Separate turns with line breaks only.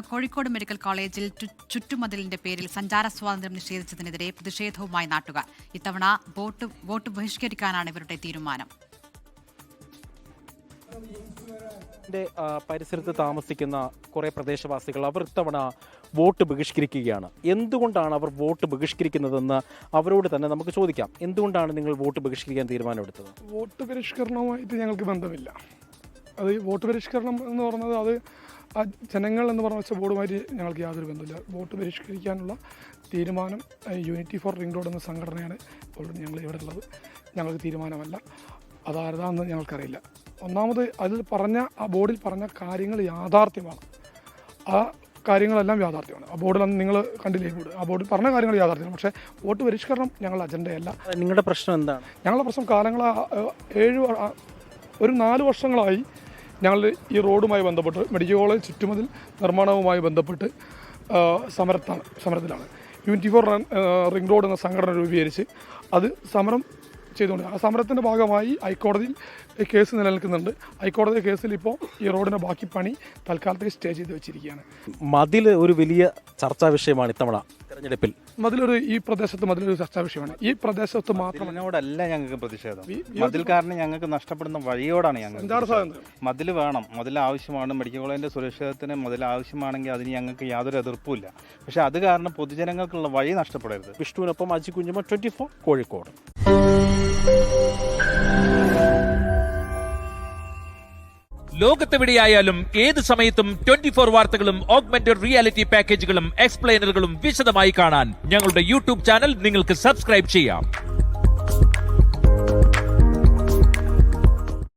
Kozhikode medical കോളേജിൽ ചുറ്റുമതിലിന്റെ പേരിൽ സഞ്ചാര സ്വാതന്ത്ര്യം നിഷേധിച്ചതിനെതിരെ പ്രതിഷേധവുമായി നാട്ടുകാർ. ഇത്തവണ വോട്ട് ബഹിഷ്കരിക്കാനാണ് ഇവരുടെ തീരുമാനം.
പരിസരത്ത് താമസിക്കുന്ന കുറെ പ്രദേശവാസികൾ അവർ ഇത്തവണ വോട്ട് ബഹിഷ്കരിക്കുകയാണ്. എന്തുകൊണ്ടാണ് അവർ വോട്ട് ബഹിഷ്കരിക്കുന്നതെന്ന് അവരോട് തന്നെ നമുക്ക് ചോദിക്കാം. എന്തുകൊണ്ടാണ് നിങ്ങൾ വോട്ട് ബഹിഷ്കരിക്കാൻ തീരുമാനമെടുത്തത്?
വോട്ട് പരിഷ്കരണവുമായിട്ട് ഞങ്ങൾക്ക് ബന്ധമില്ല. അത് വോട്ട് പരിഷ്കരണം എന്ന് പറയുന്നത് അത് ജനങ്ങൾ എന്ന് പറഞ്ഞ വെച്ച ബോർഡുമായിട്ട് ഞങ്ങൾക്ക് യാതൊരു ബന്ധമില്ല. വോട്ട് പരിഷ്കരിക്കാനുള്ള തീരുമാനം യൂണിറ്റി ഫോർ റിംഗ് റോഡ് എന്ന സംഘടനയാണ് ഓൾറെഡി ഞങ്ങൾ ഇവിടെ ഉള്ളത്. ഞങ്ങൾക്ക് തീരുമാനമല്ല, അതാരതാണെന്ന് ഞങ്ങൾക്കറിയില്ല. ഒന്നാമത് അതിൽ പറഞ്ഞ ആ ബോർഡിൽ പറഞ്ഞ കാര്യങ്ങൾ യാഥാർത്ഥ്യമാണ്. ആ കാര്യങ്ങളെല്ലാം യാഥാർത്ഥ്യമാണ്. ആ ബോർഡിലൊന്നും നിങ്ങൾ കണ്ടില്ലേ? ആ ബോർഡിൽ പറഞ്ഞ കാര്യങ്ങൾ യാഥാർത്ഥ്യമാണ്. പക്ഷേ വോട്ട് പരിഷ്കരണം ഞങ്ങളുടെ അജണ്ടയല്ല.
നിങ്ങളുടെ പ്രശ്നം എന്താണ്?
ഞങ്ങളുടെ പ്രശ്നം ഒരു 4 വർഷങ്ങളായി ഞങ്ങൾ ഈ റോഡുമായി ബന്ധപ്പെട്ട് മെഡിക്കൽ കോളേജ് ചുറ്റുമതിൽ നിർമ്മാണവുമായി ബന്ധപ്പെട്ട് സമരത്തിലാണ്. യൂണിറ്റി ഫോർ റിംഗ് റോഡ് എന്ന സംഘടന രൂപീകരിച്ച് അത് സമരം ചെയ്തുകൊണ്ട് ആ സമരത്തിൻ്റെ ഭാഗമായി ഹൈക്കോടതിയിൽ കേസ് നിലനിൽക്കുന്നുണ്ട്. ഹൈക്കോടതി കേസിൽ ഇപ്പോൾ ഈ റോഡിൻ്റെ ബാക്കി പണി തൽക്കാലത്തേക്ക് സ്റ്റേ ചെയ്ത് വെച്ചിരിക്കുകയാണ്.
മതിൽ ഒരു വലിയ ചർച്ചാ വിഷയമാണ് ഇത്തവണ തെരഞ്ഞെടുപ്പിൽ.
ഈ പ്രദേശത്ത് മതിലൊരു ചർച്ചാ വിഷയമാണ്. ഈ പ്രദേശത്ത് മാത്രം
അതിനോടല്ല ഞങ്ങൾക്ക് പ്രതിഷേധം. മതിൽ കാരണം ഞങ്ങൾക്ക് നഷ്ടപ്പെടുന്ന വഴിയോടാണ് ഞങ്ങൾ. മതിൽ വേണം, മതിൽ ആവശ്യമാണ്. മെഡിക്കൽ കോളേജിന്റെ സുരക്ഷിതത്തിന് മതിൽ ആവശ്യമാണെങ്കിൽ അതിന് ഞങ്ങൾക്ക് യാതൊരു എതിർപ്പുമില്ല. പക്ഷെ അത് കാരണം പൊതുജനങ്ങൾക്കുള്ള വഴി നഷ്ടപ്പെടരുത്.
വിഷ്ണുവിനൊപ്പം അജി കുഞ്ഞുമ, 24 കോഴിക്കോട്.
ലോകത്തെവിടെയായാലും ഏത് സമയത്തും 24 വാർത്തകളും ഓഗ്മെന്റഡ് റിയാലിറ്റി പാക്കേജുകളും എക്സ്പ്ലെയിനറുകളും വിശദമായി കാണാൻ ഞങ്ങളുടെ യൂട്യൂബ് ചാനൽ നിങ്ങൾക്ക് സബ്സ്ക്രൈബ് ചെയ്യാം.